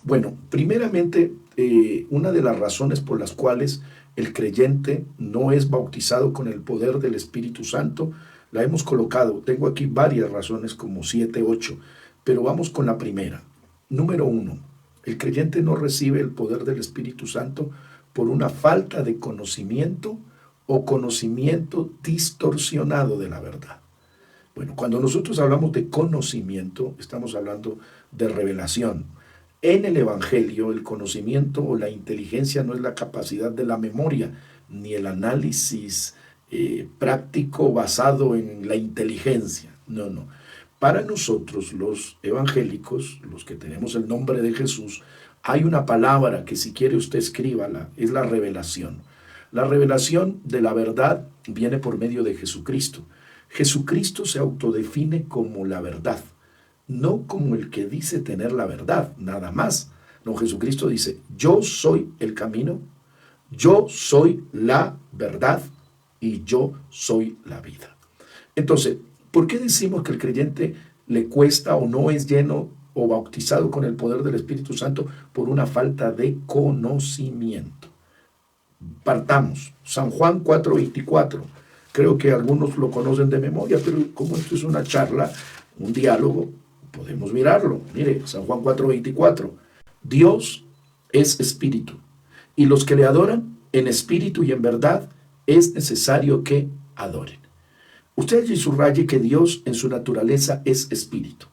Bueno, primeramente, una de las razones por las cuales el creyente no es bautizado con el poder del Espíritu Santo, la hemos colocado. Tengo aquí varias razones, como 7, 8, pero vamos con la primera. Número 1, el creyente no recibe el poder del Espíritu Santo por una falta de conocimiento o conocimiento distorsionado de la verdad. Bueno, cuando nosotros hablamos de conocimiento, estamos hablando de revelación. En el Evangelio, el conocimiento o la inteligencia no es la capacidad de la memoria, ni el análisis práctico basado en la inteligencia. No, no. Para nosotros, los evangélicos, los que tenemos el nombre de Jesús, hay una palabra que, si quiere usted escríbala, es la revelación. La revelación de la verdad viene por medio de Jesucristo. Jesucristo se autodefine como la verdad, no como el que dice tener la verdad, nada más. No, Jesucristo dice: yo soy el camino, yo soy la verdad y yo soy la vida. Entonces, ¿por qué decimos que el creyente le cuesta o no es lleno o bautizado con el poder del Espíritu Santo? Por una falta de conocimiento. Partamos, San Juan 4:24. Creo que algunos lo conocen de memoria, pero como esto es una charla, un diálogo, podemos mirarlo. Mire, San Juan 4:24. Dios es espíritu, y los que le adoran en espíritu y en verdad es necesario que adoren. Usted allí subraye que Dios en su naturaleza es espíritu.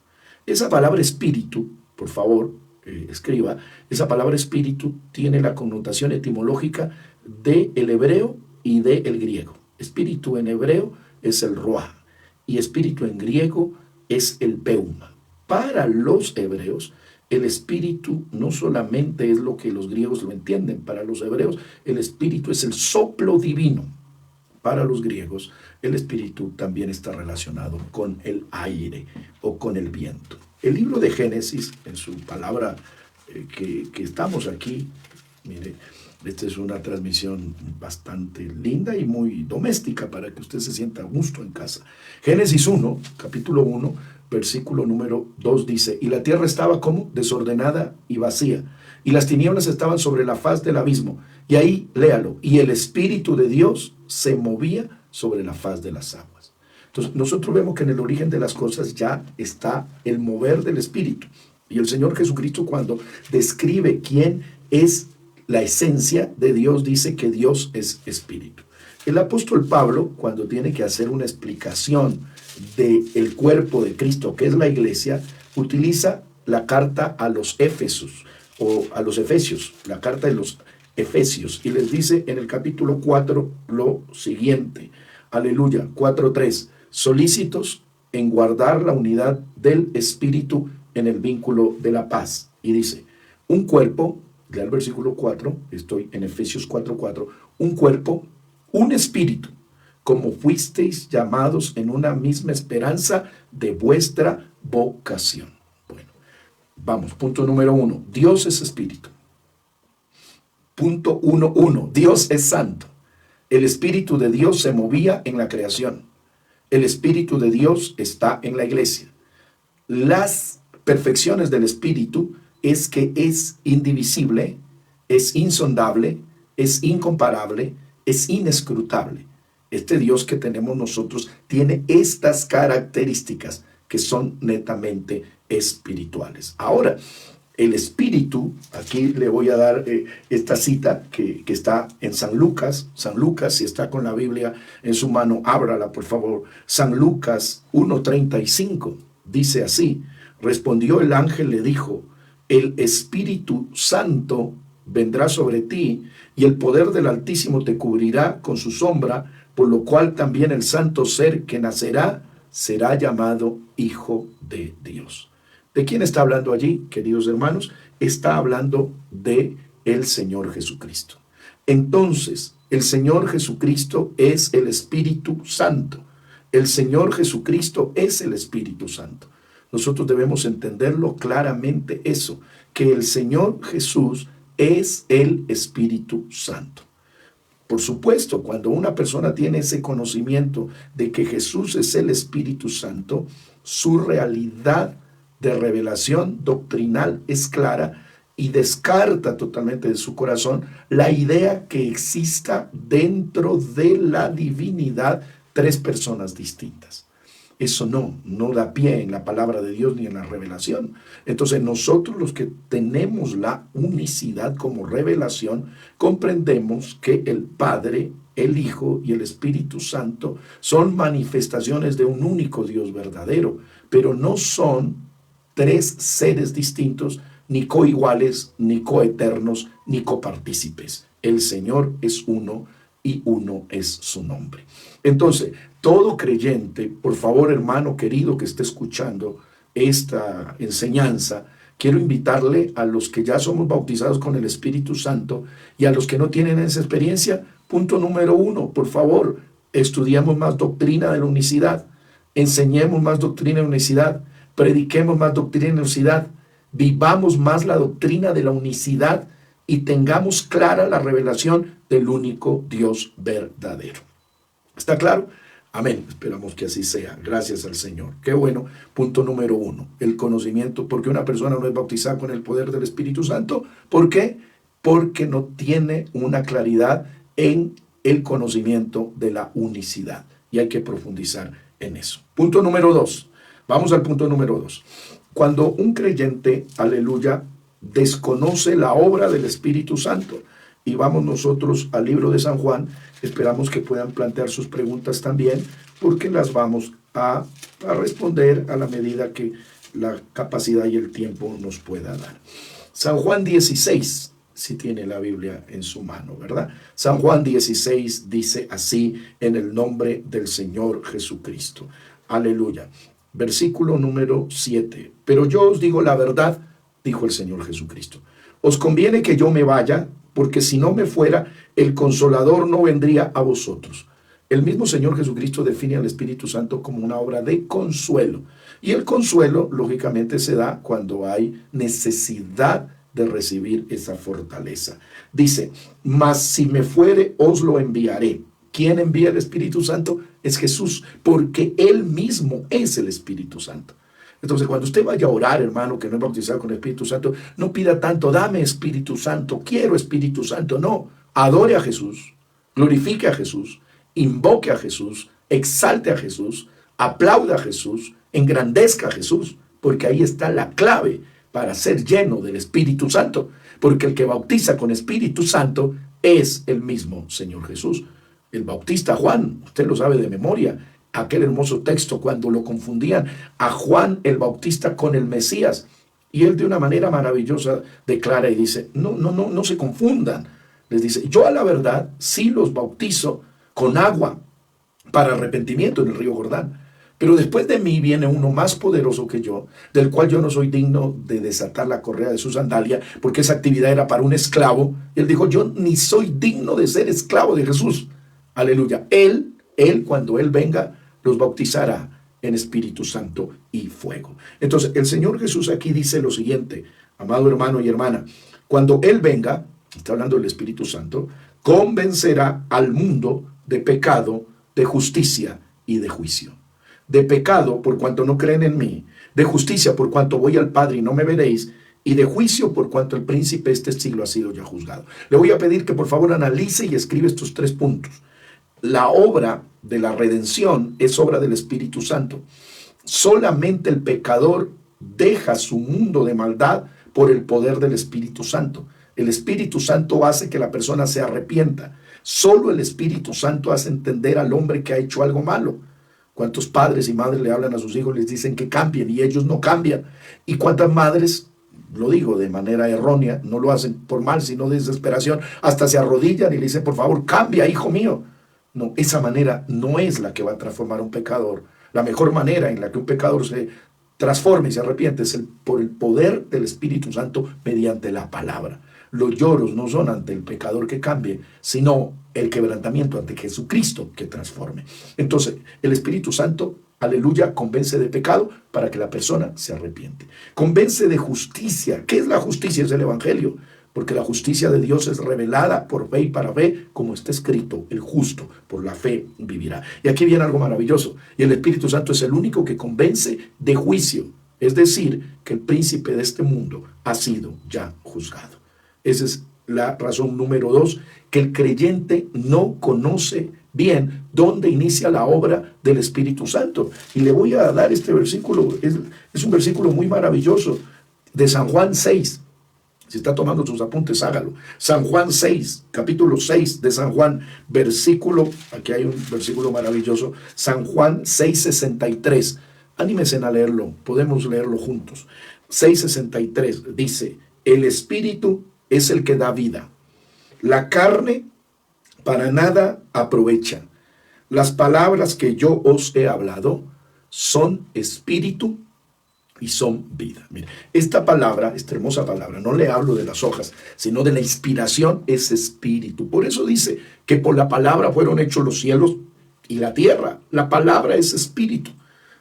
Esa palabra espíritu, por favor, escriba, esa palabra espíritu tiene la connotación etimológica del hebreo y del griego. Espíritu en hebreo es el ruach y espíritu en griego es el pneuma. Para los hebreos, el espíritu no solamente es lo que los griegos lo entienden. Para los hebreos, el espíritu es el soplo divino. Para los griegos, el espíritu también está relacionado con el aire o con el viento. El libro de Génesis, en su palabra que estamos aquí, mire, esta es una transmisión bastante linda y muy doméstica para que usted se sienta a gusto en casa. Génesis 1, capítulo 1, versículo número 2 dice: y la tierra estaba como desordenada y vacía, y las tinieblas estaban sobre la faz del abismo. Y ahí, léalo, y el Espíritu de Dios se movía sobre la faz de las aguas. Entonces, nosotros vemos que en el origen de las cosas ya está el mover del Espíritu. Y el Señor Jesucristo, cuando describe quién es la esencia de Dios, dice que Dios es Espíritu. El apóstol Pablo, cuando tiene que hacer una explicación del cuerpo de Cristo, que es la iglesia, utiliza la carta a los Éfesos, o a los Efesios, la carta de los Efesios, y les dice en el capítulo 4 lo siguiente, aleluya, 4:3, solícitos en guardar la unidad del Espíritu en el vínculo de la paz. Y dice, un cuerpo, lea el versículo 4, estoy en Efesios 4:4, un cuerpo, un espíritu, como fuisteis llamados en una misma esperanza de vuestra vocación. Bueno, vamos, punto número 1, Dios es espíritu. Punto 1:1, Dios es santo. El Espíritu de Dios se movía en la creación. El Espíritu de Dios está en la iglesia. Las perfecciones del Espíritu es que es indivisible, es insondable, es incomparable, es inescrutable. Este Dios que tenemos nosotros tiene estas características que son netamente espirituales. Ahora, el Espíritu, aquí le voy a dar esta cita que está en San Lucas, si está con la Biblia en su mano, ábrala por favor. San Lucas 1:35 dice así, respondió el ángel, le dijo, el Espíritu Santo vendrá sobre ti y el poder del Altísimo te cubrirá con su sombra, por lo cual también el santo ser que nacerá será llamado Hijo de Dios. ¿De quién está hablando allí, queridos hermanos? Está hablando de el Señor Jesucristo. Entonces, el Señor Jesucristo es el Espíritu Santo. El Señor Jesucristo es el Espíritu Santo. Nosotros debemos entenderlo claramente eso, que el Señor Jesús es el Espíritu Santo. Por supuesto, cuando una persona tiene ese conocimiento de que Jesús es el Espíritu Santo, su realidad de revelación doctrinal es clara y descarta totalmente de su corazón la idea que exista dentro de la divinidad tres personas distintas. Eso no da pie en la palabra de Dios ni en la revelación. Entonces nosotros los que tenemos la unicidad como revelación, comprendemos que el Padre, el Hijo y el Espíritu Santo son manifestaciones de un único Dios verdadero, pero no son tres seres distintos, ni coiguales, ni coeternos, ni copartícipes. El Señor es uno y uno es su nombre. Entonces, todo creyente, por favor, hermano querido que esté escuchando esta enseñanza, quiero invitarle a los que ya somos bautizados con el Espíritu Santo y a los que no tienen esa experiencia, punto número 1, por favor, estudiemos más doctrina de la unicidad, enseñemos más doctrina de la unicidad, prediquemos más doctrina de la unicidad, vivamos más la doctrina de la unicidad y tengamos clara la revelación del único Dios verdadero. ¿Está claro? Amén. Esperamos que así sea. Gracias al Señor. Qué bueno. Punto número 1. El conocimiento. ¿Por qué una persona no es bautizada con el poder del Espíritu Santo? ¿Por qué? Porque no tiene una claridad en el conocimiento de la unicidad. Y hay que profundizar en eso. Punto número 2. Vamos al punto número 2. Cuando un creyente, aleluya, desconoce la obra del Espíritu Santo, y vamos nosotros al libro de San Juan, esperamos que puedan plantear sus preguntas también, porque las vamos a responder a la medida que la capacidad y el tiempo nos pueda dar. San Juan 16, si tiene la Biblia en su mano, ¿verdad? San Juan 16 dice así, en el nombre del Señor Jesucristo. Aleluya. Versículo número 7. Pero yo os digo la verdad, dijo el Señor Jesucristo. Os conviene que yo me vaya, porque si no me fuera, el Consolador no vendría a vosotros. El mismo Señor Jesucristo define al Espíritu Santo como una obra de consuelo. Y el consuelo, lógicamente, se da cuando hay necesidad de recibir esa fortaleza. Dice, mas si me fuere, os lo enviaré. ¿Quién envía el Espíritu Santo? Es Jesús, porque Él mismo es el Espíritu Santo. Entonces, cuando usted vaya a orar, hermano, que no es bautizado con el Espíritu Santo, no pida tanto, dame Espíritu Santo, quiero Espíritu Santo. No, adore a Jesús, glorifique a Jesús, invoque a Jesús, exalte a Jesús, aplauda a Jesús, engrandezca a Jesús, porque ahí está la clave para ser lleno del Espíritu Santo, porque el que bautiza con Espíritu Santo es el mismo Señor Jesús. El bautista Juan, usted lo sabe de memoria, aquel hermoso texto cuando lo confundían a Juan el Bautista con el Mesías. Y él de una manera maravillosa declara y dice, no se confundan. Les dice, yo a la verdad sí los bautizo con agua para arrepentimiento en el río Jordán. Pero después de mí viene uno más poderoso que yo, del cual yo no soy digno de desatar la correa de su sandalia, porque esa actividad era para un esclavo. Y él dijo, yo ni soy digno de ser esclavo de Jesús. Aleluya. Él cuando Él venga, los bautizará en Espíritu Santo y fuego. Entonces, el Señor Jesús aquí dice lo siguiente, amado hermano y hermana, cuando Él venga, está hablando del Espíritu Santo, convencerá al mundo de pecado, de justicia y de juicio. De pecado, por cuanto no creen en mí, de justicia, por cuanto voy al Padre y no me veréis, y de juicio, por cuanto el príncipe de este siglo ha sido ya juzgado. Le voy a pedir que por favor analice y escriba estos 3 puntos. La obra de la redención es obra del Espíritu Santo. Solamente el pecador deja su mundo de maldad por el poder del Espíritu Santo. El Espíritu Santo hace que la persona se arrepienta. Solo el Espíritu Santo hace entender al hombre que ha hecho algo malo. ¿Cuántos padres y madres le hablan a sus hijos, les dicen que cambien y ellos no cambian? ¿Y cuántas madres, lo digo de manera errónea, no lo hacen por mal, sino de desesperación, hasta se arrodillan y le dicen, por favor, cambia, hijo mío? No, esa manera no es la que va a transformar a un pecador. La mejor manera en la que un pecador se transforme y se arrepiente es por el poder del Espíritu Santo mediante la palabra. Los lloros no son ante el pecador que cambie, sino el quebrantamiento ante Jesucristo que transforme. Entonces, el Espíritu Santo, aleluya, convence de pecado para que la persona se arrepiente. Convence de justicia. ¿Qué es la justicia? Es el Evangelio. Porque la justicia de Dios es revelada por fe y para fe, como está escrito, el justo por la fe vivirá. Y aquí viene algo maravilloso. Y el Espíritu Santo es el único que convence de juicio. Es decir, que el príncipe de este mundo ha sido ya juzgado. Esa es la razón número 2, que el creyente no conoce bien dónde inicia la obra del Espíritu Santo. Y le voy a dar este versículo, es un versículo muy maravilloso, de San Juan 6. Si está tomando sus apuntes, hágalo. San Juan 6, capítulo 6 de San Juan, versículo, aquí hay un versículo maravilloso, San Juan 6:63. Anímense a leerlo, podemos leerlo juntos. 6:63 dice: el Espíritu es el que da vida. La carne para nada aprovecha. Las palabras que yo os he hablado son espíritu y son vida. Mira, esta palabra, esta hermosa palabra, no le hablo de las hojas, sino de la inspiración, es espíritu. Por eso dice que por la palabra fueron hechos los cielos y la tierra. La palabra es espíritu.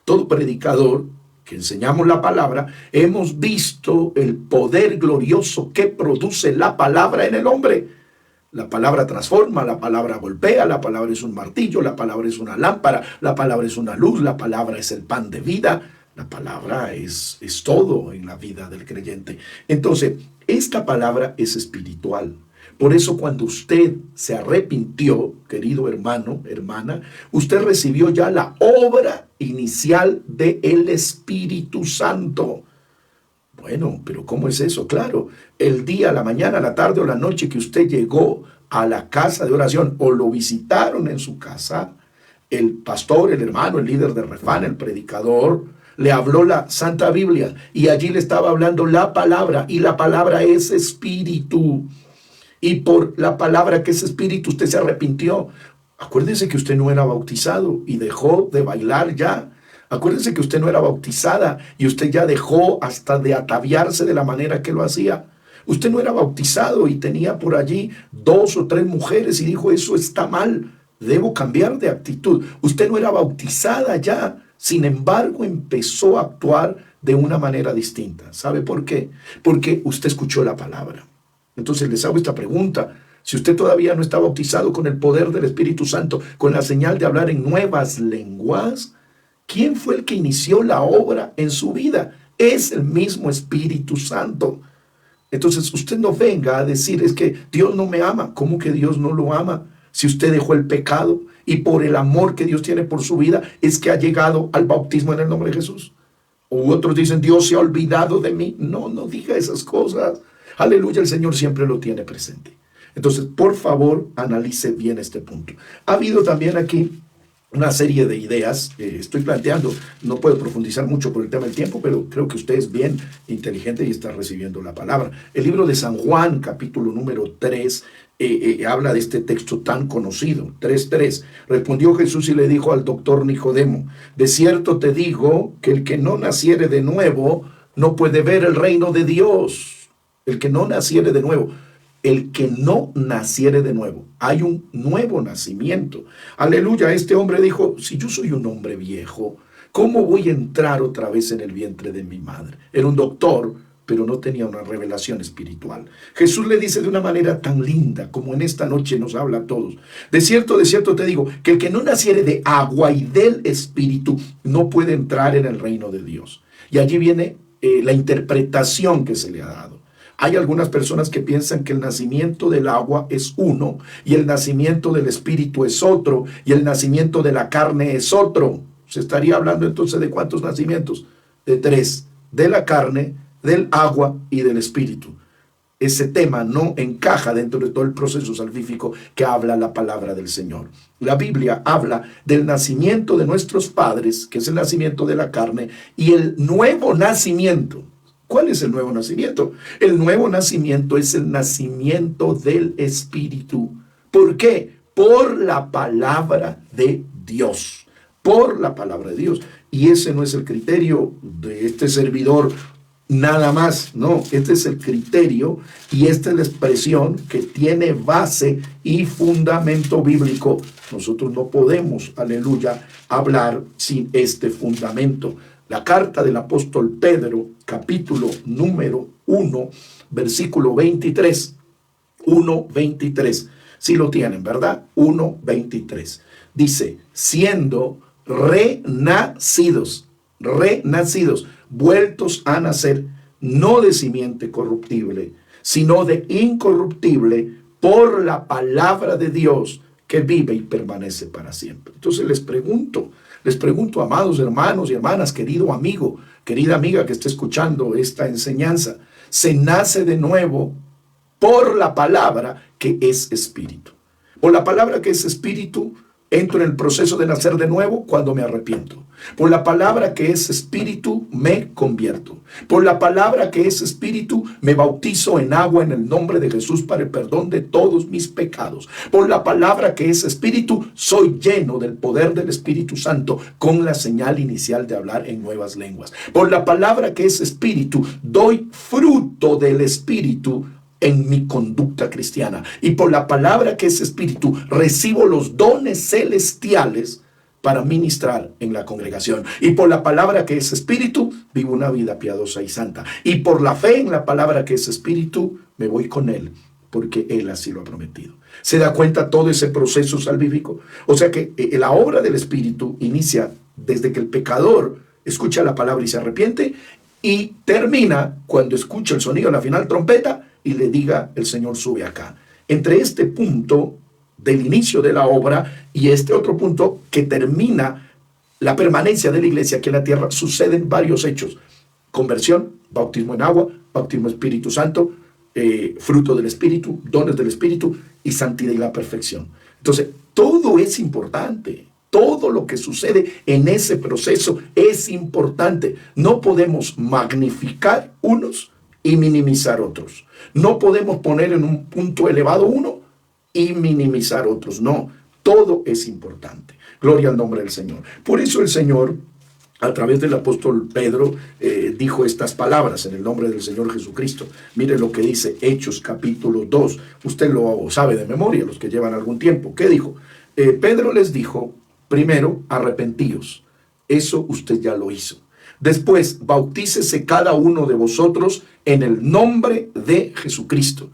Todo predicador que enseñamos la palabra, hemos visto el poder glorioso que produce la palabra en el hombre. La palabra transforma, la palabra golpea, la palabra es un martillo, la palabra es una lámpara, la palabra es una luz, la palabra es el pan de vida. La palabra es todo en la vida del creyente. Entonces, esta palabra es espiritual. Por eso cuando usted se arrepintió, querido hermano, hermana, usted recibió ya la obra inicial del Espíritu Santo. Bueno, pero ¿cómo es eso? Claro, el día, la mañana, la tarde o la noche que usted llegó a la casa de oración o lo visitaron en su casa, el pastor, el hermano, el líder de Refán, el predicador, le habló la Santa Biblia y allí le estaba hablando la palabra, y la palabra es espíritu. Y por la palabra que es espíritu usted se arrepintió. Acuérdese que usted no era bautizado y dejó de bailar ya. Acuérdese que usted no era bautizada y usted ya dejó hasta de ataviarse de la manera que lo hacía. Usted no era bautizado y tenía por allí 2 o 3 mujeres y dijo: eso está mal, debo cambiar de actitud. Usted no era bautizada ya, sin embargo empezó a actuar de una manera distinta. ¿Sabe por qué? Porque usted escuchó la palabra. Entonces les hago esta pregunta: si usted todavía no está bautizado con el poder del Espíritu Santo, con la señal de hablar en nuevas lenguas, ¿quién fue el que inició la obra en su vida? Es el mismo Espíritu Santo. Entonces usted no venga a decir: es que Dios no me ama. ¿Cómo que Dios no lo ama? Si usted dejó el pecado y por el amor que Dios tiene por su vida es que ha llegado al bautismo en el nombre de Jesús. O otros dicen: Dios se ha olvidado de mí. No, no diga esas cosas. Aleluya, el Señor siempre lo tiene presente. Entonces, por favor, analice bien este punto. Ha habido también aquí una serie de ideas que estoy planteando. No puedo profundizar mucho por el tema del tiempo, pero creo que usted es bien inteligente y está recibiendo la palabra. El libro de San Juan, capítulo número 3, habla de este texto tan conocido. 3:3. Respondió Jesús y le dijo al doctor Nicodemo: de cierto te digo que el que no naciere de nuevo no puede ver el reino de Dios. El que no naciere de nuevo. El que no naciere de nuevo. Hay un nuevo nacimiento. Aleluya. Este hombre dijo: si yo soy un hombre viejo, ¿cómo voy a entrar otra vez en el vientre de mi madre? Era un doctor, pero no tenía una revelación espiritual. Jesús le dice de una manera tan linda, como en esta noche nos habla a todos: de cierto te digo, que el que no naciere de agua y del Espíritu no puede entrar en el reino de Dios. Y allí viene la interpretación que se le ha dado. Hay algunas personas que piensan que el nacimiento del agua es uno y el nacimiento del Espíritu es otro y el nacimiento de la carne es otro. Se estaría hablando entonces de ¿cuántos nacimientos? De 3, de la carne, del agua y del Espíritu. Ese tema no encaja dentro de todo el proceso salvífico que habla la palabra del Señor. La Biblia habla del nacimiento de nuestros padres, que es el nacimiento de la carne, y el nuevo nacimiento. ¿Cuál es el nuevo nacimiento? El nuevo nacimiento es el nacimiento del Espíritu. ¿Por qué? Por la palabra de Dios. Por la palabra de Dios. Y ese no es el criterio de este servidor nada más. No, este es el criterio y esta es la expresión que tiene base y fundamento bíblico. Nosotros no podemos, aleluya, hablar sin este fundamento. La carta del apóstol Pedro, capítulo número 1, versículo 23. 1:23. Si lo tienen, ¿verdad? 1:23. Dice: siendo renacidos, vueltos a nacer, no de simiente corruptible, sino de incorruptible, por la palabra de Dios que vive y permanece para siempre. Entonces les pregunto, amados hermanos y hermanas, querido amigo, querida amiga que esté escuchando esta enseñanza, se nace de nuevo por la palabra que es espíritu. Por la palabra que es espíritu, entro en el proceso de nacer de nuevo cuando me arrepiento. Por la palabra que es espíritu, me convierto. Por la palabra que es espíritu, me bautizo en agua en el nombre de Jesús para el perdón de todos mis pecados. Por la palabra que es espíritu, soy lleno del poder del Espíritu Santo con la señal inicial de hablar en nuevas lenguas. Por la palabra que es espíritu, doy fruto del Espíritu en mi conducta cristiana. Y por la palabra que es espíritu, recibo los dones celestiales para ministrar en la congregación. Y por la palabra que es espíritu, vivo una vida piadosa y santa. Y por la fe en la palabra que es espíritu, me voy con Él, porque Él así lo ha prometido. ¿Se da cuenta todo ese proceso salvífico? O sea que la obra del Espíritu inicia desde que el pecador escucha la palabra y se arrepiente, y termina cuando escucha el sonido de la final trompeta y le diga: el Señor sube acá. Entre este punto del inicio de la obra y este otro punto que termina la permanencia de la iglesia aquí en la tierra, suceden varios hechos: conversión, bautismo en agua, bautismo Espíritu Santo, fruto del Espíritu, dones del Espíritu y santidad y la perfección. Entonces, todo es importante. Todo lo que sucede en ese proceso es importante. No podemos magnificar unos y minimizar otros. No podemos poner en un punto elevado uno y minimizar otros. No, todo es importante. Gloria al nombre del Señor. Por eso el Señor, a través del apóstol Pedro, dijo estas palabras en el nombre del Señor Jesucristo. Mire lo que dice Hechos capítulo 2. Usted lo sabe de memoria, los que llevan algún tiempo. ¿Qué dijo? Pedro les dijo: primero, arrepentíos. Eso usted ya lo hizo. Después, bautícese cada uno de vosotros en el nombre de Jesucristo.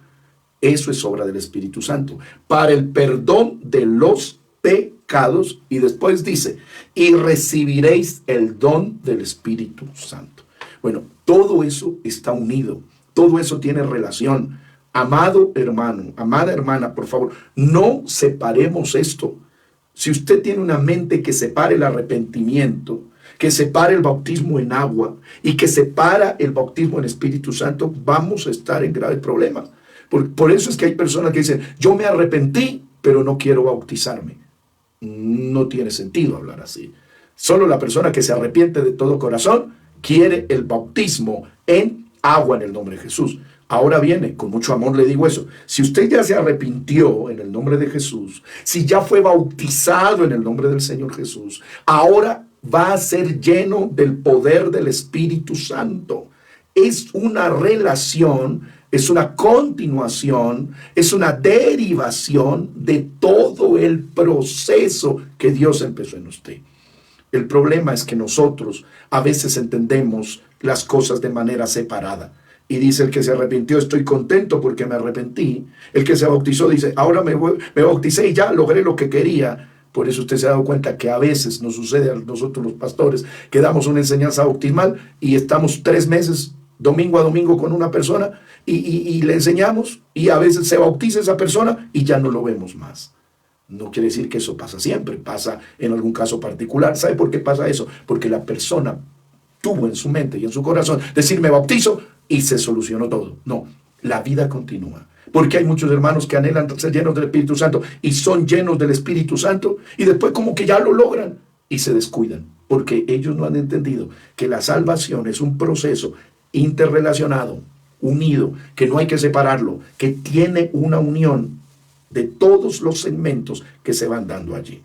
Eso es obra del Espíritu Santo, para el perdón de los pecados. Y después dice: y recibiréis el don del Espíritu Santo. Bueno, todo eso está unido. Todo eso tiene relación. Amado hermano, amada hermana, por favor, no separemos esto. Si usted tiene una mente que separe el arrepentimiento, que separe el bautismo en agua y que separa el bautismo en Espíritu Santo, vamos a estar en graves problemas. Por eso es que hay personas que dicen: yo me arrepentí, pero no quiero bautizarme. No tiene sentido hablar así. Solo la persona que se arrepiente de todo corazón quiere el bautismo en agua en el nombre de Jesús. Ahora viene, con mucho amor le digo eso: si usted ya se arrepintió en el nombre de Jesús, si ya fue bautizado en el nombre del Señor Jesús, ahora va a ser lleno del poder del Espíritu Santo. Es una relación, es una continuación, es una derivación de todo el proceso que Dios empezó en usted. El problema es que nosotros a veces entendemos las cosas de manera separada. Y dice el que se arrepintió: estoy contento porque me arrepentí. El que se bautizó dice: ahora me bauticé y ya logré lo que quería. Por eso usted se ha dado cuenta que a veces nos sucede a nosotros los pastores que damos una enseñanza bautismal y estamos 3 meses, domingo a domingo, con una persona y le enseñamos, y a veces se bautiza esa persona y ya no lo vemos más. No quiere decir que eso pasa siempre, pasa en algún caso particular. ¿Sabe por qué pasa eso? Porque la persona tuvo en su mente y en su corazón decir: me bautizo, y se solucionó todo. No, la vida continúa. Porque hay muchos hermanos que anhelan ser llenos del Espíritu Santo y son llenos del Espíritu Santo y después como que ya lo logran y se descuidan, porque ellos no han entendido que la salvación es un proceso interrelacionado, unido, que no hay que separarlo, que tiene una unión de todos los segmentos que se van dando allí.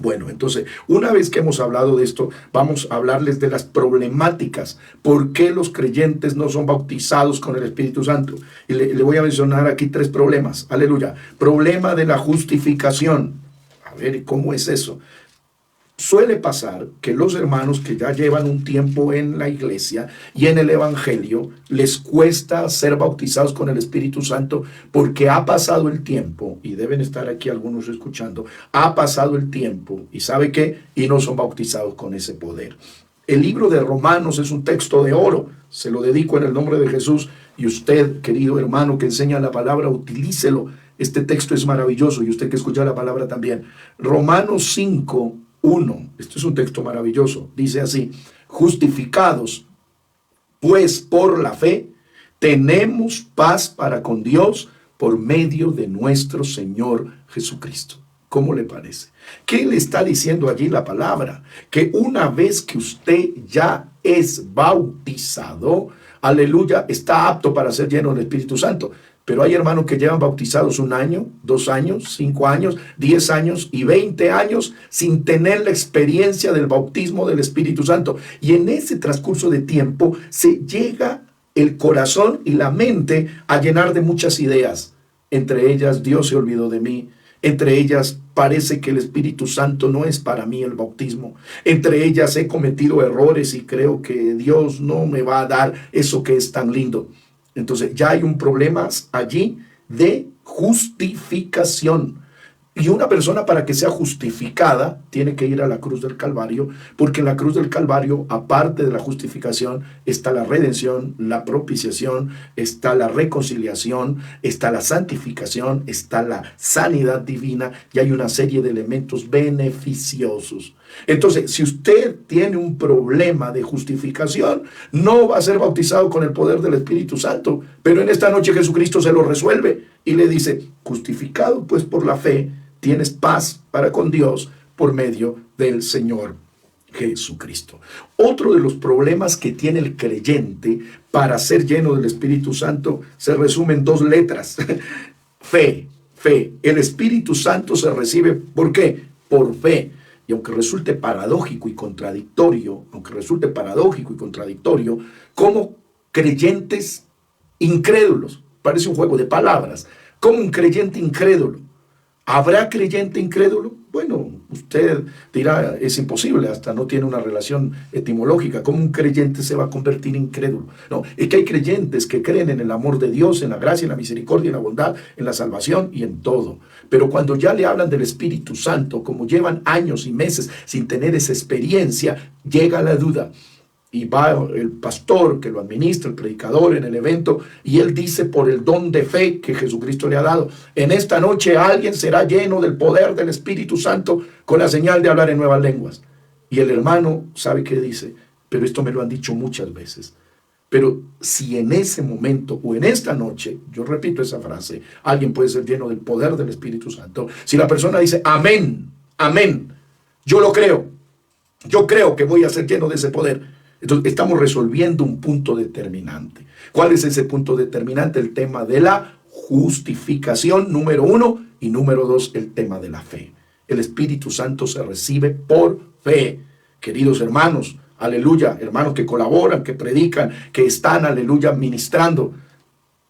Bueno, entonces, una vez que hemos hablado de esto, vamos a hablarles de las problemáticas. ¿Por qué los creyentes no son bautizados con el Espíritu Santo? Y le voy a mencionar aquí 3 problemas. Aleluya. Problema de la justificación. A ver, ¿cómo es eso? Suele pasar que los hermanos que ya llevan un tiempo en la iglesia y en el evangelio les cuesta ser bautizados con el Espíritu Santo porque ha pasado el tiempo, y deben estar aquí algunos escuchando, ha pasado el tiempo y ¿sabe qué? Y no son bautizados con ese poder. El libro de Romanos es un texto de oro. Se lo dedico en el nombre de Jesús. Y usted, querido hermano que enseña la palabra, utilícelo. Este texto es maravilloso. Y usted que escucha la palabra también. Romanos 5:1. Este es un texto maravilloso. Dice así: justificados pues por la fe, tenemos paz para con Dios por medio de nuestro Señor Jesucristo. ¿Cómo le parece? ¿Qué le está diciendo allí la palabra? Que una vez que usted ya es bautizado, aleluya, está apto para ser lleno del Espíritu Santo. Pero hay hermanos que llevan bautizados 1 año, 2 años, 5 años, 10 años y 20 años sin tener la experiencia del bautismo del Espíritu Santo. Y en ese transcurso de tiempo se llega el corazón y la mente a llenar de muchas ideas. Entre ellas, Dios se olvidó de mí. Entre ellas, parece que el Espíritu Santo no es para mí el bautismo. Entre ellas, he cometido errores y creo que Dios no me va a dar eso que es tan lindo. Entonces ya hay un problema allí de justificación. Y una persona, para que sea justificada, tiene que ir a la cruz del Calvario, porque en la cruz del Calvario, aparte de la justificación, está la redención, la propiciación, está la reconciliación, está la santificación, está la sanidad divina, y hay una serie de elementos beneficiosos. Entonces, si usted tiene un problema de justificación, no va a ser bautizado con el poder del Espíritu Santo. Pero en esta noche Jesucristo se lo resuelve y le dice: justificado pues por la fe, tienes paz para con Dios por medio del Señor Jesucristo. Otro de los problemas que tiene el creyente para ser lleno del Espíritu Santo se resume en 2 letras. Fe, fe. El Espíritu Santo se recibe, ¿por qué? Por fe. Y aunque resulte paradójico y contradictorio, como creyentes incrédulos, parece un juego de palabras, como un creyente incrédulo. ¿Habrá creyente incrédulo? Bueno, usted dirá, es imposible, hasta no tiene una relación etimológica. ¿Cómo un creyente se va a convertir incrédulo? No, es que hay creyentes que creen en el amor de Dios, en la gracia, en la misericordia, en la bondad, en la salvación y en todo. Pero cuando ya le hablan del Espíritu Santo, como llevan años y meses sin tener esa experiencia, llega la duda. Y va el pastor que lo administra, el predicador en el evento, y él dice, por el don de fe que Jesucristo le ha dado, en esta noche alguien será lleno del poder del Espíritu Santo con la señal de hablar en nuevas lenguas. Y el hermano sabe qué dice: pero esto me lo han dicho muchas veces. Pero si en ese momento o en esta noche, yo repito esa frase, alguien puede ser lleno del poder del Espíritu Santo, si la persona dice amén, amén, yo lo creo, yo creo que voy a ser lleno de ese poder. Entonces estamos resolviendo un punto determinante. ¿Cuál es ese punto determinante? El tema de la justificación, número 1, y número 2, el tema de la fe. El Espíritu Santo se recibe por fe. Queridos hermanos, aleluya, hermanos que colaboran, que predican, que están, aleluya, ministrando,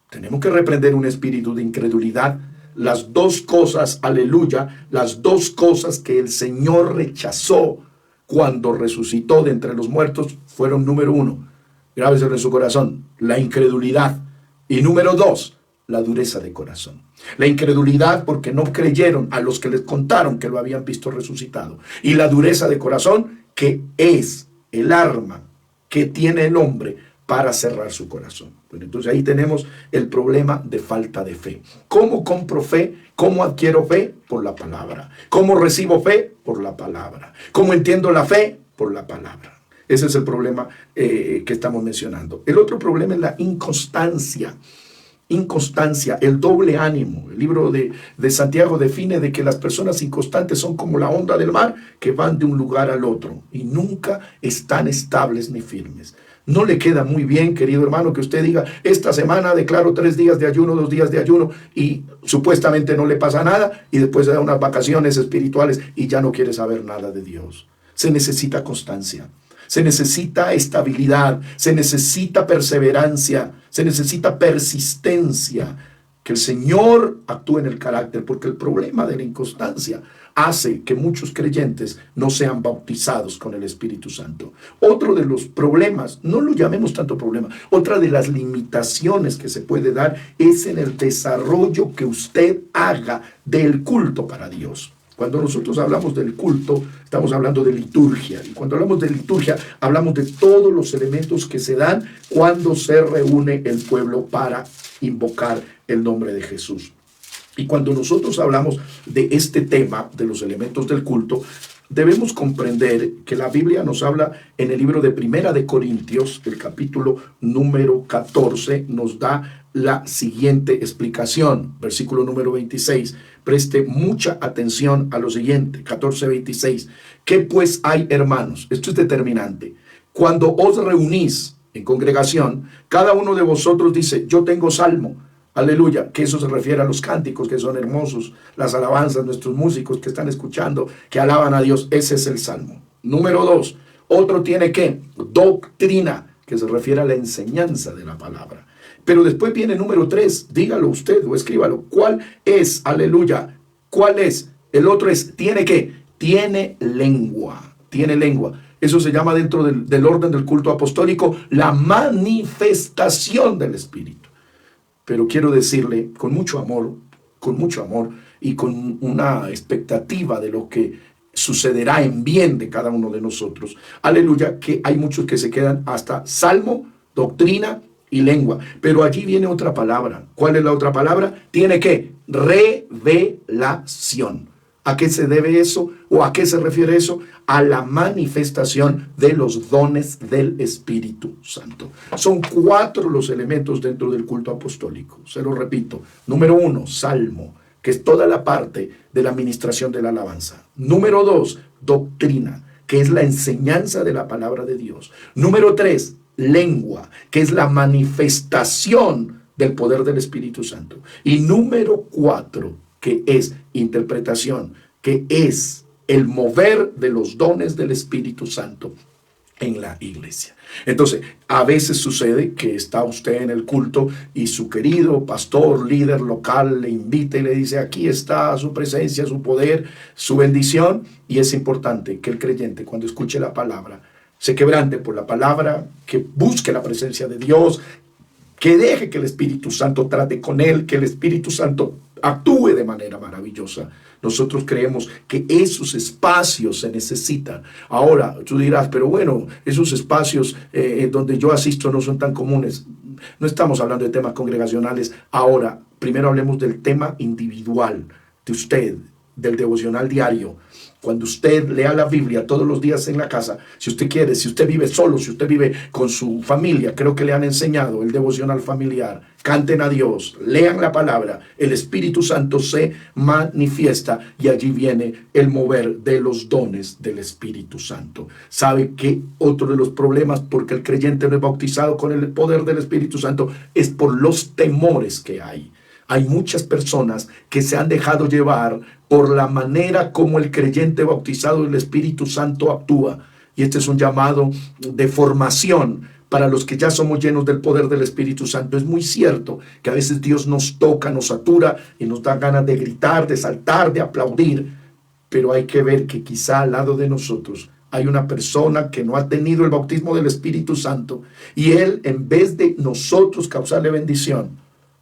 tenemos que reprender un espíritu de incredulidad. Las 2 cosas, aleluya, las 2 cosas que el Señor rechazó cuando resucitó de entre los muertos fueron: número 1, grábeselo en su corazón, la incredulidad, y número 2, la dureza de corazón. La incredulidad porque no creyeron a los que les contaron que lo habían visto resucitado, y la dureza de corazón, que es el arma que tiene el hombre para cerrar su corazón. Bueno, entonces ahí tenemos el problema de falta de fe. ¿Cómo compro fe? ¿Cómo adquiero fe? Por la palabra. ¿Cómo recibo fe? Por la palabra. ¿Cómo entiendo la fe? Por la palabra. Ese es el problema que estamos mencionando. El otro problema es la inconstancia. Inconstancia, el doble ánimo. El libro de Santiago define de que las personas inconstantes son como la onda del mar que van de un lugar al otro y nunca están estables ni firmes. No le queda muy bien, querido hermano, que usted diga: esta semana declaro 3 días de ayuno, 2 días de ayuno, y supuestamente no le pasa nada, y después se da unas vacaciones espirituales y ya no quiere saber nada de Dios. Se necesita constancia, se necesita estabilidad, se necesita perseverancia, se necesita persistencia, que el Señor actúe en el carácter, porque el problema de la inconstancia hace que muchos creyentes no sean bautizados con el Espíritu Santo. Otro de los problemas, no lo llamemos tanto problema, otra de las limitaciones que se puede dar es en el desarrollo que usted haga del culto para Dios. Cuando nosotros hablamos del culto, estamos hablando de liturgia. Y cuando hablamos de liturgia, hablamos de todos los elementos que se dan cuando se reúne el pueblo para invocar el nombre de Jesús. Y cuando nosotros hablamos de este tema, de los elementos del culto, debemos comprender que la Biblia nos habla en el libro de Primera de Corintios, el capítulo número 14, nos da la siguiente explicación. Versículo número 26. Preste mucha atención a lo siguiente, 14:26. ¿Qué pues hay, hermanos? Esto es determinante. Cuando os reunís en congregación, cada uno de vosotros dice, yo tengo salmo. Aleluya, que eso se refiere a los cánticos que son hermosos, las alabanzas, nuestros músicos que están escuchando, que alaban a Dios. Ese es el salmo. Número 2, otro tiene que doctrina, que se refiere a la enseñanza de la palabra. Pero después viene número 3, dígalo usted o escríbalo. ¿Cuál es? Aleluya. ¿Cuál es? El otro es, ¿tiene qué? Tiene lengua. Tiene lengua. Eso se llama dentro del orden del culto apostólico la manifestación del Espíritu. Pero quiero decirle con mucho amor y con una expectativa de lo que sucederá en bien de cada uno de nosotros. Aleluya, que hay muchos que se quedan hasta salmo, doctrina y lengua. Pero allí viene otra palabra. ¿Cuál es la otra palabra? Tiene que revelación. ¿A qué se debe eso? ¿O a qué se refiere eso? A la manifestación de los dones del Espíritu Santo. Son 4 los elementos dentro del culto apostólico. Se lo repito. Número 1, salmo, que es toda la parte de la administración de la alabanza. Número 2, doctrina, que es la enseñanza de la palabra de Dios. Número 3, lengua, que es la manifestación del poder del Espíritu Santo. Y número 4, que es interpretación, que es el mover de los dones del Espíritu Santo en la iglesia. Entonces, a veces sucede que está usted en el culto y su querido pastor, líder local, le invita y le dice, aquí está su presencia, su poder, su bendición. Y es importante que el creyente, cuando escuche la palabra, se quebrante por la palabra, que busque la presencia de Dios, que deje que el Espíritu Santo trate con él, que el Espíritu Santo actúe de manera maravillosa. Nosotros creemos que esos espacios se necesitan. Ahora, tú dirás, pero bueno, esos espacios donde yo asisto no son tan comunes. No estamos hablando de temas congregacionales. Ahora, primero hablemos del tema individual, de usted, del devocional diario. Cuando usted lea la Biblia todos los días en la casa, si usted quiere, si usted vive solo, si usted vive con su familia, creo que le han enseñado el devocional familiar. Canten a Dios, lean la palabra, el Espíritu Santo se manifiesta y allí viene el mover de los dones del Espíritu Santo. ¿Sabe que otro de los problemas porque el creyente no es bautizado con el poder del Espíritu Santo es por los temores que hay? Hay muchas personas que se han dejado llevar por la manera como el creyente bautizado del Espíritu Santo actúa. Y este es un llamado de formación para los que ya somos llenos del poder del Espíritu Santo. Es muy cierto que a veces Dios nos toca, nos satura y nos da ganas de gritar, de saltar, de aplaudir. Pero hay que ver que quizá al lado de nosotros hay una persona que no ha tenido el bautismo del Espíritu Santo. Y él, en vez de nosotros causarle bendición,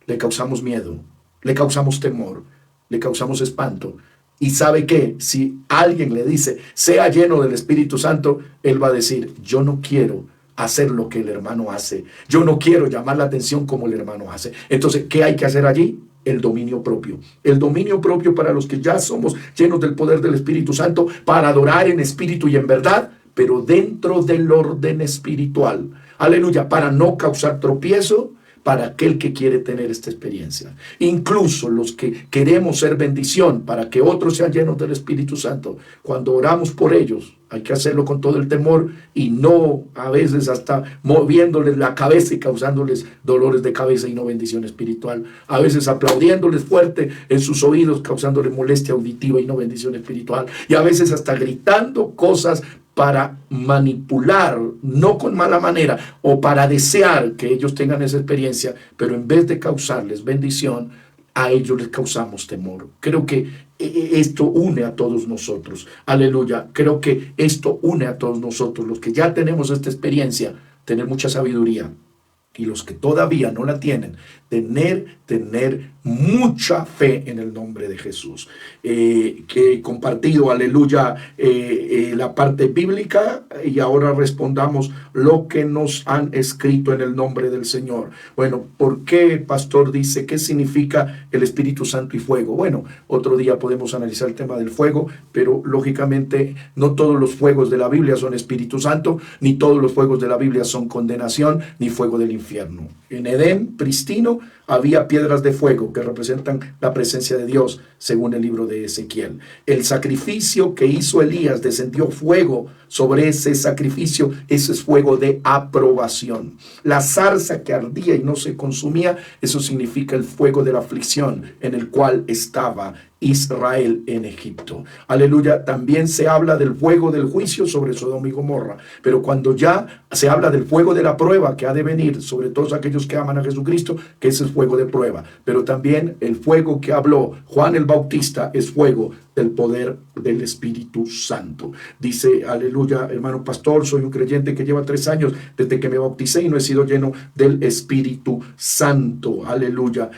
le causamos miedo, le causamos temor, le causamos espanto. Y sabe que si alguien le dice, sea lleno del Espíritu Santo, él va a decir, yo no quiero hacer lo que el hermano hace. Yo no quiero llamar la atención como el hermano hace. Entonces, ¿qué hay que hacer allí? El dominio propio. El dominio propio para los que ya somos llenos del poder del Espíritu Santo, para adorar en espíritu y en verdad, pero dentro del orden espiritual. Aleluya, para no causar tropiezo para aquel que quiere tener esta experiencia. Incluso los que queremos ser bendición para que otros sean llenos del Espíritu Santo, cuando oramos por ellos, hay que hacerlo con todo el temor y no a veces hasta moviéndoles la cabeza y causándoles dolores de cabeza y no bendición espiritual. A veces aplaudiéndoles fuerte en sus oídos, causándoles molestia auditiva y no bendición espiritual. Y a veces hasta gritando cosas para manipular, no con mala manera, o para desear que ellos tengan esa experiencia, pero en vez de causarles bendición, a ellos les causamos temor. Creo que esto une a todos nosotros. Aleluya. Creo que esto une a todos nosotros, los que ya tenemos esta experiencia, tener mucha sabiduría y los que todavía no la tienen, tener mucha fe en el nombre de Jesús. Que he compartido, aleluya, la parte bíblica, y ahora respondamos lo que nos han escrito en el nombre del Señor. Bueno, ¿por qué, pastor, dice qué significa el Espíritu Santo y fuego? Bueno, otro día podemos analizar el tema del fuego, pero lógicamente no todos los fuegos de la Biblia son Espíritu Santo, ni todos los fuegos de la Biblia son condenación, ni fuego del infierno. En Edén, pristino, había piedras de fuego que representan la presencia de Dios, según el libro de Ezequiel. El sacrificio que hizo Elías, descendió fuego sobre ese sacrificio. Ese es fuego de aprobación. La zarza que ardía y no se consumía, eso significa el fuego de la aflicción en el cual estaba Israel en Egipto. Aleluya. También se habla del fuego del juicio sobre Sodoma y Gomorra, pero cuando ya se habla del fuego de la prueba que ha de venir sobre todos aquellos que aman a Jesucristo, que ese es fuego de prueba, pero también el fuego que habló Juan el Bautista es fuego del poder del Espíritu Santo. Dice, aleluya, hermano pastor, soy un creyente que lleva 3 años desde que me bauticé y no he sido lleno del Espíritu Santo. Aleluya.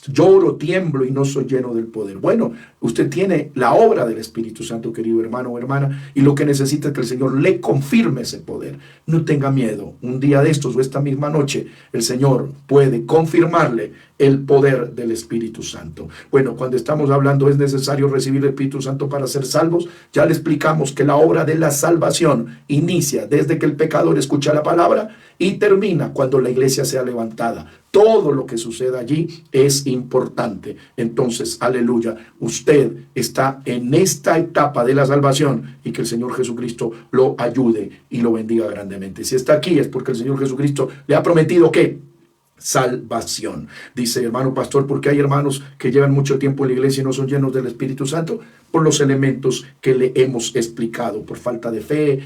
Lloro, tiemblo y no soy lleno del poder. Bueno, usted tiene la obra del Espíritu Santo, querido hermano o hermana, y lo que necesita es que el Señor le confirme ese poder. No tenga miedo. Un día de estos o esta misma noche, el Señor puede confirmarle el poder del Espíritu Santo. Bueno, cuando estamos hablando es necesario recibir el Espíritu Santo para ser salvos. Ya le explicamos que la obra de la salvación inicia desde que el pecador escucha la palabra y termina cuando la iglesia sea levantada. Todo lo que suceda allí es importante. Entonces, aleluya, usted está en esta etapa de la salvación y que el Señor Jesucristo lo ayude y lo bendiga grandemente. Si está aquí es porque el Señor Jesucristo le ha prometido que salvación. Dice, hermano pastor, ¿por qué hay hermanos que llevan mucho tiempo en la iglesia y no son llenos del Espíritu Santo? Por los elementos que le hemos explicado, por falta de fe,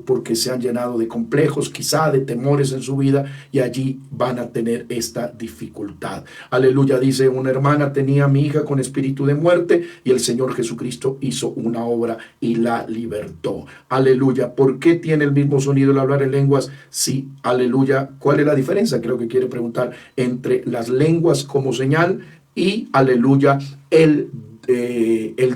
porque se han llenado de complejos, quizá de temores en su vida, y allí van a tener esta dificultad. Aleluya. Dice, una hermana tenía a mi hija con espíritu de muerte y el Señor Jesucristo hizo una obra y la libertó. Aleluya. ¿Por qué tiene el mismo sonido el hablar en lenguas? Sí, aleluya. ¿Cuál es la diferencia? Creo que quiere preguntar, entre las lenguas como señal y, aleluya, el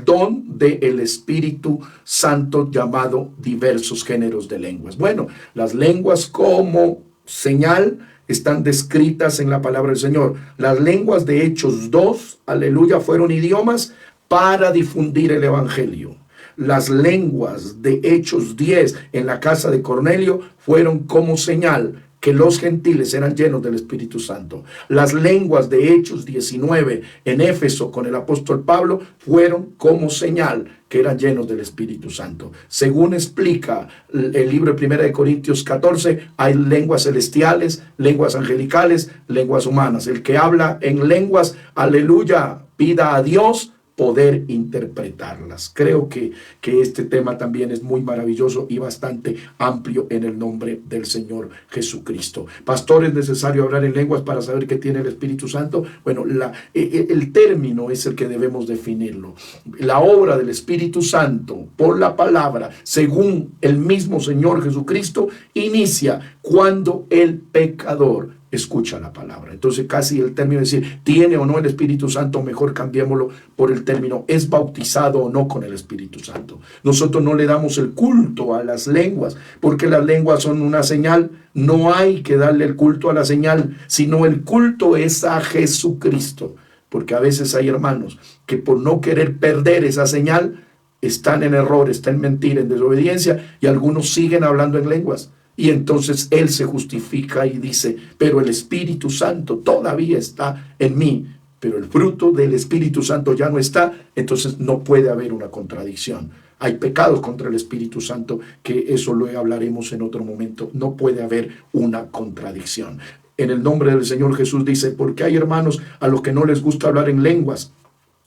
don del Espíritu Santo llamado diversos géneros de lenguas. Bueno, las lenguas como señal están descritas en la palabra del Señor. Las lenguas de Hechos 2, aleluya, fueron idiomas para difundir el evangelio. Las lenguas de Hechos 10 en la casa de Cornelio fueron como señal que los gentiles eran llenos del Espíritu Santo. Las lenguas de Hechos 19 en Éfeso con el apóstol Pablo fueron como señal que eran llenos del Espíritu Santo. Según explica el libro de 1 Corintios 14, hay lenguas celestiales, lenguas angelicales, lenguas humanas. El que habla en lenguas, aleluya, pida a Dios poder interpretarlas. Creo que este tema también es muy maravilloso y bastante amplio en el nombre del Señor Jesucristo. Pastor, ¿es necesario hablar en lenguas para saber qué tiene el Espíritu Santo? Bueno, el término es el que debemos definirlo. La obra del Espíritu Santo por la palabra, según el mismo Señor Jesucristo, inicia cuando el pecador escucha la palabra. Entonces casi el término de decir, ¿tiene o no el Espíritu Santo? Mejor cambiémoslo por el término, ¿es bautizado o no con el Espíritu Santo? Nosotros no le damos el culto a las lenguas, porque las lenguas son una señal. No hay que darle el culto a la señal, sino el culto es a Jesucristo. Porque a veces hay hermanos que por no querer perder esa señal, están en error, están en mentira, en desobediencia, y algunos siguen hablando en lenguas. Y entonces él se justifica y dice, pero el Espíritu Santo todavía está en mí, pero el fruto del Espíritu Santo ya no está, entonces no puede haber una contradicción. Hay pecados contra el Espíritu Santo, que eso lo hablaremos en otro momento. No puede haber una contradicción. En el nombre del Señor Jesús dice, porque hay hermanos a los que no les gusta hablar en lenguas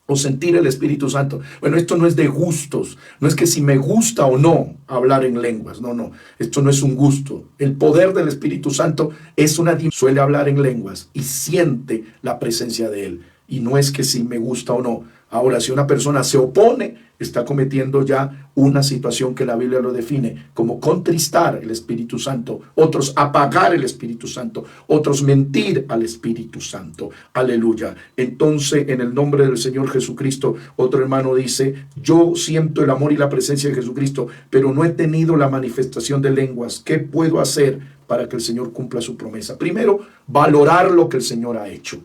o sentir el Espíritu Santo. Bueno, esto no es de gustos. No es que si me gusta o no hablar en lenguas. No. Esto no es un gusto. El poder del Espíritu Santo es suele hablar en lenguas y siente la presencia de Él. Y no es que si me gusta o no. Ahora, si una persona se opone, está cometiendo ya una situación que la Biblia lo define como contristar el Espíritu Santo, otros apagar el Espíritu Santo, otros mentir al Espíritu Santo. Aleluya. Entonces, en el nombre del Señor Jesucristo, otro hermano dice, yo siento el amor y la presencia de Jesucristo, pero no he tenido la manifestación de lenguas. ¿Qué puedo hacer para que el Señor cumpla su promesa? Primero, valorar lo que el Señor ha hecho.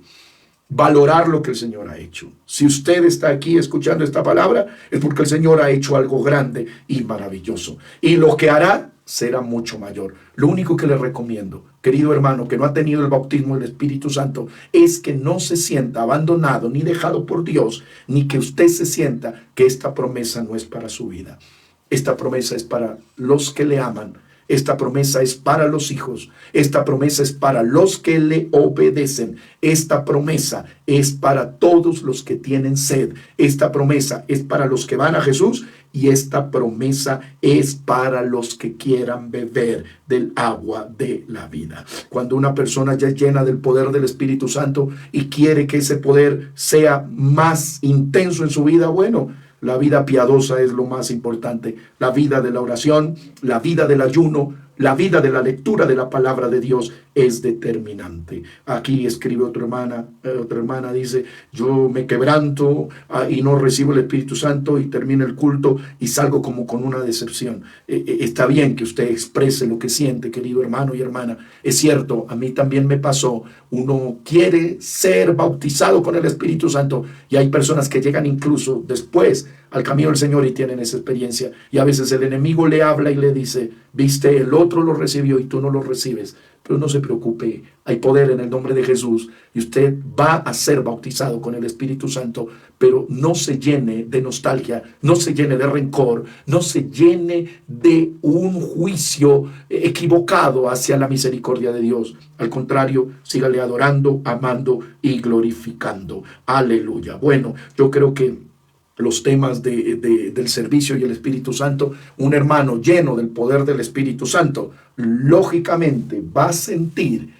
Valorar lo que el Señor ha hecho. Si usted está aquí escuchando esta palabra, es porque el Señor ha hecho algo grande y maravilloso. Y lo que hará será mucho mayor. Lo único que le recomiendo, querido hermano, que no ha tenido el bautismo del Espíritu Santo, es que no se sienta abandonado ni dejado por Dios, ni que usted se sienta que esta promesa no es para su vida. Esta promesa es para los que le aman. Esta promesa es para los hijos. Esta promesa es para los que le obedecen. Esta promesa es para todos los que tienen sed. Esta promesa es para los que van a Jesús. Y esta promesa es para los que quieran beber del agua de la vida. Cuando una persona ya es llena del poder del Espíritu Santo y quiere que ese poder sea más intenso en su vida, bueno, la vida piadosa es lo más importante. La vida de la oración, la vida del ayuno, la vida de la lectura de la palabra de Dios es determinante. Aquí escribe otra hermana dice, yo me quebranto y no recibo el Espíritu Santo y termino el culto y salgo como con una decepción. Está bien que usted exprese lo que siente, querido hermano y hermana. Es cierto, a mí también me pasó. Uno quiere ser bautizado con el Espíritu Santo y hay personas que llegan incluso después al camino del Señor y tienen esa experiencia. Y a veces el enemigo le habla y le dice, viste, el otro lo recibió y tú no lo recibes. Pero no se preocupe, hay poder en el nombre de Jesús y usted va a ser bautizado con el Espíritu Santo, pero no se llene de nostalgia, no se llene de rencor, no se llene de un juicio equivocado hacia la misericordia de Dios. Al contrario, sígale adorando, amando y glorificando. Aleluya. Bueno, yo creo que los temas del servicio y el Espíritu Santo, un hermano lleno del poder del Espíritu Santo, lógicamente va a sentir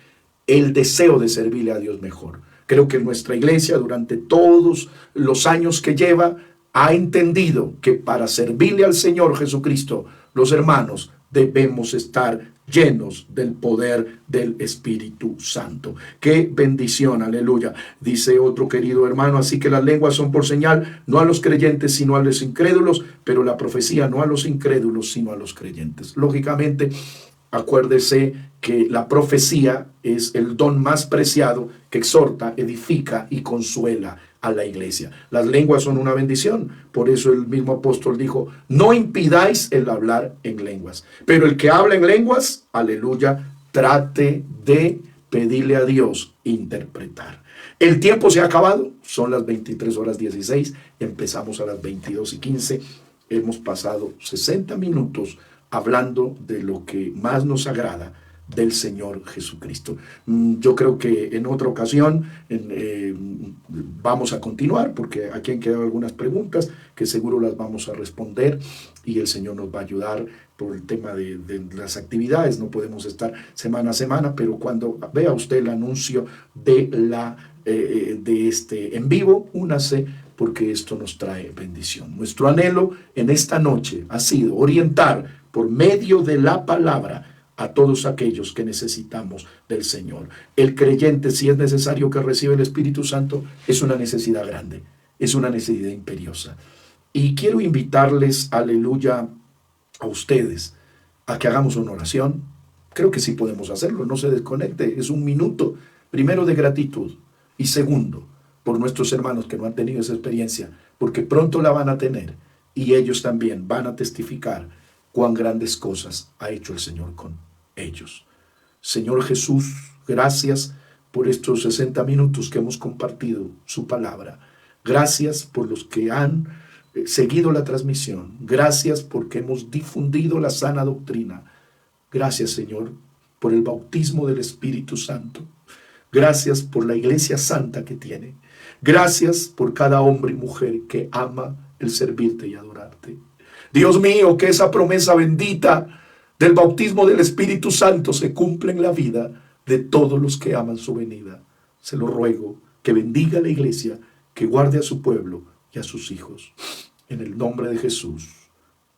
el deseo de servirle a Dios mejor. Creo que nuestra iglesia durante todos los años que lleva ha entendido que para servirle al Señor Jesucristo, los hermanos debemos estar llenos del poder del Espíritu Santo. ¡Qué bendición! Aleluya. Dice otro querido hermano, así que las lenguas son por señal, no a los creyentes, sino a los incrédulos, pero la profecía no a los incrédulos, sino a los creyentes. Lógicamente, acuérdese que la profecía es el don más preciado que exhorta, edifica y consuela a la iglesia. Las lenguas son una bendición. Por eso el mismo apóstol dijo, no impidáis el hablar en lenguas. Pero el que habla en lenguas, aleluya, trate de pedirle a Dios interpretar. El tiempo se ha acabado. Son las 23:16. Empezamos a las 22:15. Hemos pasado 60 minutos hablando de lo que más nos agrada del Señor Jesucristo. Yo creo que en otra ocasión vamos a continuar, porque aquí han quedado algunas preguntas que seguro las vamos a responder y el Señor nos va a ayudar por el tema de las actividades. No podemos estar semana a semana, pero cuando vea usted el anuncio de este en vivo, únase, porque esto nos trae bendición. Nuestro anhelo en esta noche ha sido orientar por medio de la palabra a todos aquellos que necesitamos del Señor. El creyente, si es necesario que reciba el Espíritu Santo, es una necesidad grande, es una necesidad imperiosa. Y quiero invitarles, aleluya, a ustedes, a que hagamos una oración. Creo que sí podemos hacerlo, no se desconecte, es un minuto, primero de gratitud y segundo, por nuestros hermanos que no han tenido esa experiencia, porque pronto la van a tener y ellos también van a testificar cuán grandes cosas ha hecho el Señor con ellos. Señor Jesús, gracias por estos 60 minutos que hemos compartido su palabra. Gracias por los que han seguido la transmisión. Gracias porque hemos difundido la sana doctrina. Gracias, Señor, por el bautismo del Espíritu Santo. Gracias por la iglesia santa que tiene. Gracias por cada hombre y mujer que ama el servirte y adorarte. Dios mío, que esa promesa bendita del bautismo del Espíritu Santo se cumpla en la vida de todos los que aman su venida. Se lo ruego, que bendiga a la iglesia, que guarde a su pueblo, y a sus hijos. En el nombre de Jesús.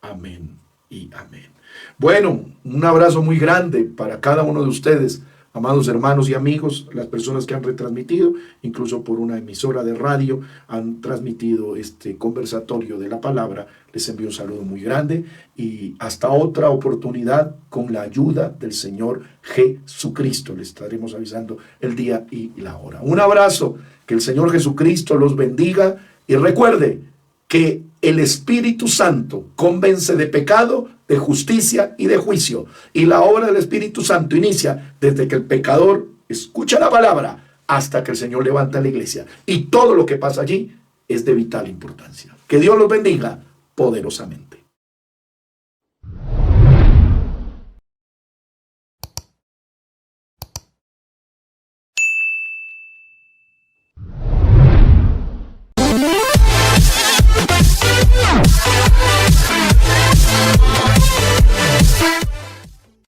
Amén y amén. Bueno, un abrazo muy grande para cada uno de ustedes, amados hermanos y amigos, las personas que han retransmitido, incluso por una emisora de radio, han transmitido este conversatorio de la palabra. Les envío un saludo muy grande y hasta otra oportunidad con la ayuda del Señor Jesucristo. Les estaremos avisando el día y la hora. Un abrazo, que el Señor Jesucristo los bendiga y recuerde que el Espíritu Santo convence de pecado, de justicia y de juicio. Y la obra del Espíritu Santo inicia desde que el pecador escucha la palabra hasta que el Señor levanta la iglesia. Y todo lo que pasa allí es de vital importancia. Que Dios los bendiga poderosamente.